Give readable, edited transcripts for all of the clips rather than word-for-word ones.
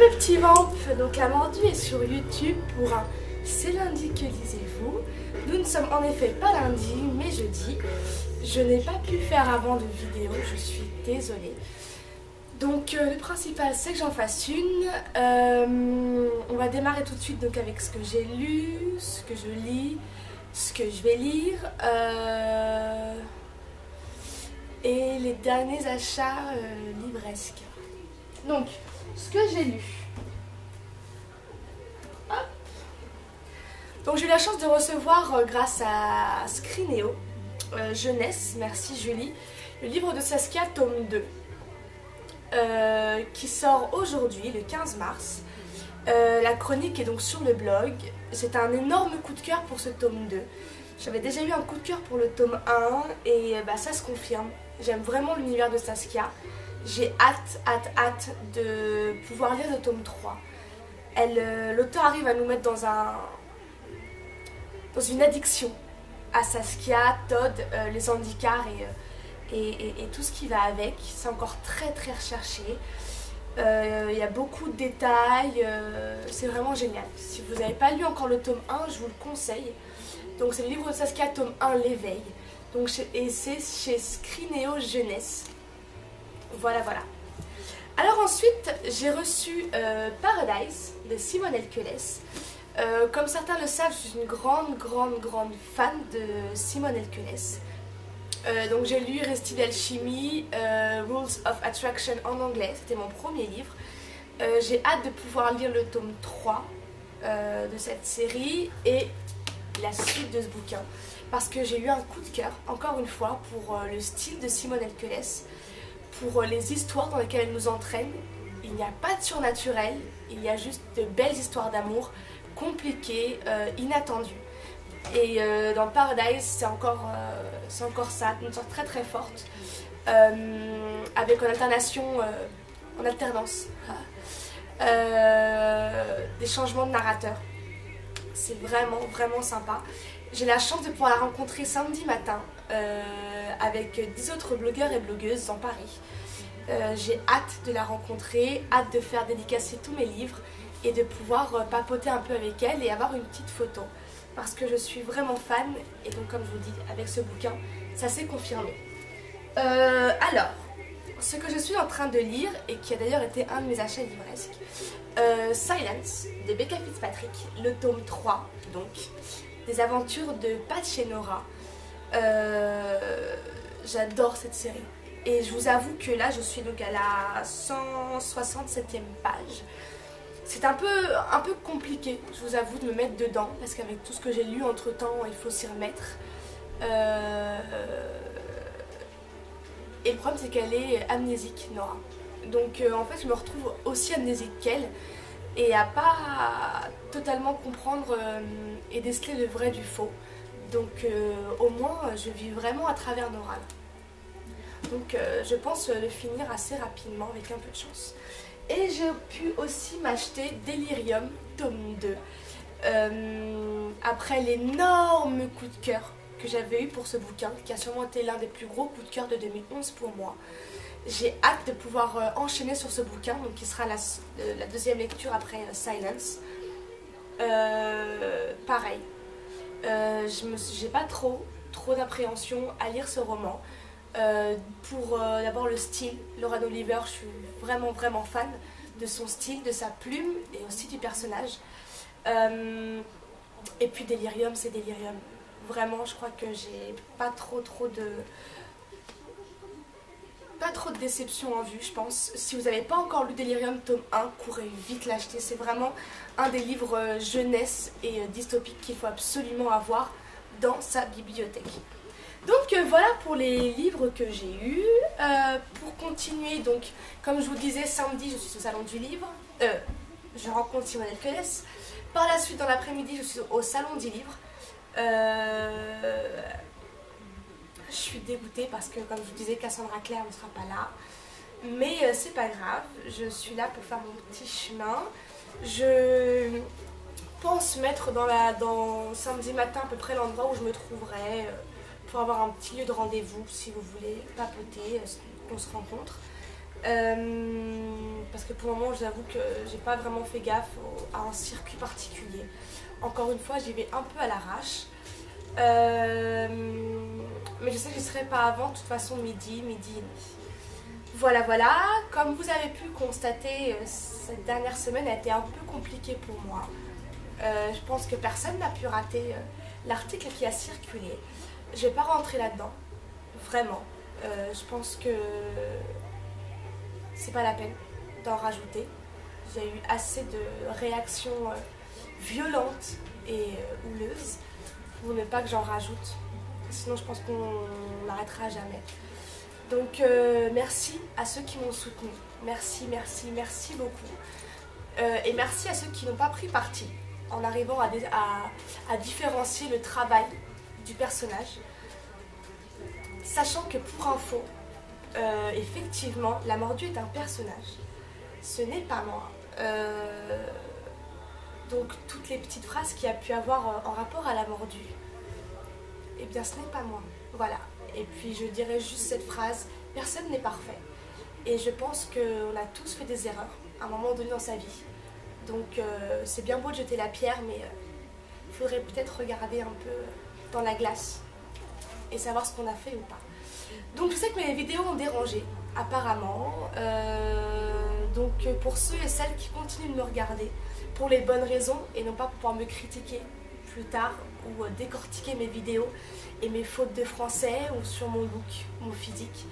mes petits vampes, donc Amandu est sur YouTube pour un C'est lundi que lisez-vous. Nous ne sommes en effet pas lundi mais jeudi. Je n'ai pas pu faire avant de vidéo, je suis désolée. Donc le principal c'est que j'en fasse une. On va démarrer tout de suite donc avec ce que j'ai lu, ce que je lis, ce que je vais lire et les derniers achats livresques. Donc ce que j'ai lu. Hop. Donc j'ai eu la chance de recevoir grâce à Screenéo Jeunesse, merci Julie, le livre de Saskia tome 2 qui sort aujourd'hui le 15 mars. La chronique est donc sur le blog. C'est un énorme coup de cœur pour ce tome 2. J'avais déjà eu un coup de cœur pour le tome 1 et ça se confirme. J'aime vraiment l'univers de Saskia. J'ai hâte de pouvoir lire le tome 3. L'auteur arrive à nous mettre dans une addiction à Saskia, Todd, les handicaps et tout ce qui va avec. C'est encore très recherché. Il y a beaucoup de détails, c'est vraiment génial. Si vous n'avez pas lu encore le tome 1, je vous le conseille. Donc c'est le livre de Saskia, tome 1, L'éveil. Et c'est chez Screenéo Jeunesse. Voilà. Alors ensuite, j'ai reçu Paradise de Simone Elkeles. Comme certains le savent, je suis une grande fan de Simone Elkeles. Donc j'ai lu Irrésistible Alchimie, Rules of Attraction en anglais, c'était mon premier livre. J'ai hâte de pouvoir lire le tome 3 de cette série et la suite de ce bouquin. Parce que j'ai eu un coup de cœur, encore une fois, pour le style de Simone Elkeles, pour les histoires dans lesquelles elle nous entraîne. Il n'y a pas de surnaturel, il y a juste de belles histoires d'amour, compliquées, inattendues. Et dans Paradise, c'est encore ça, une sorte très forte, avec en alternance, des changements de narrateur. C'est vraiment sympa. J'ai la chance de pouvoir la rencontrer samedi matin avec 10 autres blogueurs et blogueuses dans Paris. J'ai hâte de la rencontrer, hâte de faire dédicacer tous mes livres et de pouvoir papoter un peu avec elle et avoir une petite photo. Parce que je suis vraiment fan et donc comme je vous dis, avec ce bouquin, ça s'est confirmé. Alors, ce que je suis en train de lire et qui a d'ailleurs été un de mes achats livresques, Silence de Becca Fitzpatrick, le tome 3 donc, des aventures de Patch et Nora. J'adore cette série et je vous avoue que là je suis donc à la 167e page. C'est un peu compliqué, je vous avoue, de me mettre dedans parce qu'avec tout ce que j'ai lu entre temps, il faut s'y remettre. Et le problème c'est qu'elle est amnésique, Nora. Donc en fait je me retrouve aussi amnésique qu'elle et à pas totalement comprendre et déceler le vrai du faux. Donc au moins je vis vraiment à travers Nora. Donc je pense le finir assez rapidement avec un peu de chance. Et j'ai pu aussi m'acheter Delirium tome 2 après l'énorme coup de cœur que j'avais eu pour ce bouquin, qui a sûrement été l'un des plus gros coups de cœur de 2011 pour moi. J'ai hâte de pouvoir enchaîner sur ce bouquin, donc qui sera la deuxième lecture après Silence. Pareil, j'ai pas trop d'appréhension à lire ce roman. Pour d'abord le style, Lauren Oliver, je suis vraiment fan de son style, de sa plume et aussi du personnage. Et puis Delirium, c'est Delirium. Vraiment, je crois que j'ai pas trop de déception en vue, je pense. Si vous n'avez pas encore lu Delirium tome 1, courez vite l'acheter. C'est vraiment un des livres jeunesse et dystopique qu'il faut absolument avoir dans sa bibliothèque. Donc voilà pour les livres que j'ai eus. Pour continuer, donc comme je vous disais, samedi je suis au salon du livre. Je rencontre Simone Elkeles. Par la suite, dans l'après-midi, je suis au salon du livre. Je suis dégoûtée parce que, comme je vous disais, Cassandra Clare ne sera pas là. Mais c'est pas grave, je suis là pour faire mon petit chemin. Je pense mettre dans samedi matin à peu près l'endroit où je me trouverai pour avoir un petit lieu de rendez-vous si vous voulez papoter, qu'on se rencontre. Parce que pour le moment, j'avoue que j'ai pas vraiment fait gaffe à un circuit particulier. Encore une fois, j'y vais un peu à l'arrache. Mais je sais que je ne serai pas avant, de toute façon, midi et demi. Voilà, voilà. Comme vous avez pu constater, cette dernière semaine a été un peu compliquée pour moi. Je pense que personne n'a pu rater l'article qui a circulé. Je vais pas rentrer là-dedans, vraiment. Je pense que c'est pas la peine d'en rajouter. J'ai eu assez de réactions violentes et houleuses pour ne pas que j'en rajoute. Sinon, je pense qu'on n'arrêtera jamais. Donc, merci à ceux qui m'ont soutenu. Merci, merci, merci beaucoup. Et merci à ceux qui n'ont pas pris parti en arrivant à différencier le travail du personnage. Sachant que pour info, effectivement, la mordue est un personnage. Ce n'est pas moi. Donc toutes les petites phrases qu'il y a pu avoir en rapport à la mordue, eh bien ce n'est pas moi. Voilà. Et puis je dirais juste cette phrase, personne n'est parfait. Et je pense qu'on a tous fait des erreurs à un moment donné dans sa vie. Donc c'est bien beau de jeter la pierre, mais il faudrait peut-être regarder un peu dans la glace et savoir ce qu'on a fait ou pas. Donc je sais que mes vidéos ont dérangé, apparemment. Donc pour ceux et celles qui continuent de me regarder, pour les bonnes raisons et non pas pour pouvoir me critiquer plus tard ou décortiquer mes vidéos et mes fautes de français ou sur mon look, mon physique,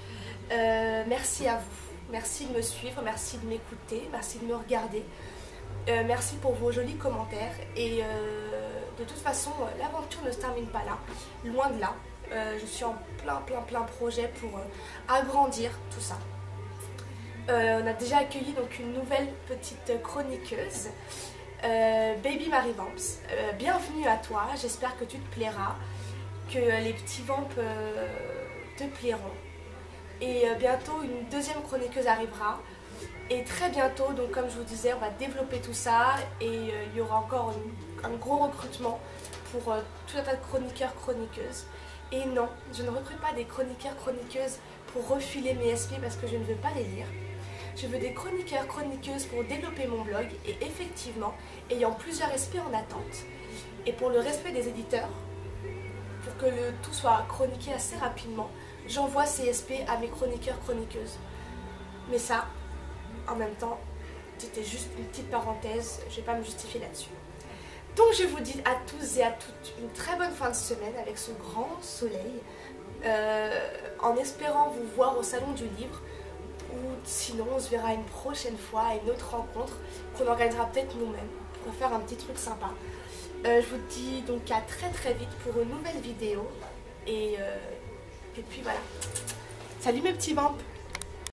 merci à vous. Merci de me suivre, merci de m'écouter, merci de me regarder. Merci pour vos jolis commentaires et de toute façon l'aventure ne se termine pas là, loin de là. Je suis en plein projet pour agrandir tout ça. On a déjà accueilli donc une nouvelle petite chroniqueuse, Baby Marie Vamps. Bienvenue à toi, j'espère que tu te plairas, que les petits vamps te plairont. Et bientôt une deuxième chroniqueuse arrivera. Et très bientôt, donc comme je vous disais, on va développer tout ça et il y aura encore un gros recrutement pour tout un tas de chroniqueurs, chroniqueuses. Et non, je ne recrute pas des chroniqueurs, chroniqueuses pour refiler mes SP parce que je ne veux pas les lire. Je veux des chroniqueurs, chroniqueuses pour développer mon blog et effectivement, ayant plusieurs SP en attente. Et pour le respect des éditeurs, pour que tout soit chroniqué assez rapidement, j'envoie ces SP à mes chroniqueurs, chroniqueuses. Mais ça, en même temps, c'était juste une petite parenthèse, je ne vais pas me justifier là-dessus. Donc je vous dis à tous et à toutes une très bonne fin de semaine avec ce grand soleil, en espérant vous voir au salon du livre, ou sinon on se verra une prochaine fois à une autre rencontre qu'on organisera peut-être nous-mêmes pour faire un petit truc sympa. Je vous dis donc à très vite pour une nouvelle vidéo et puis voilà. Salut mes petits vampes!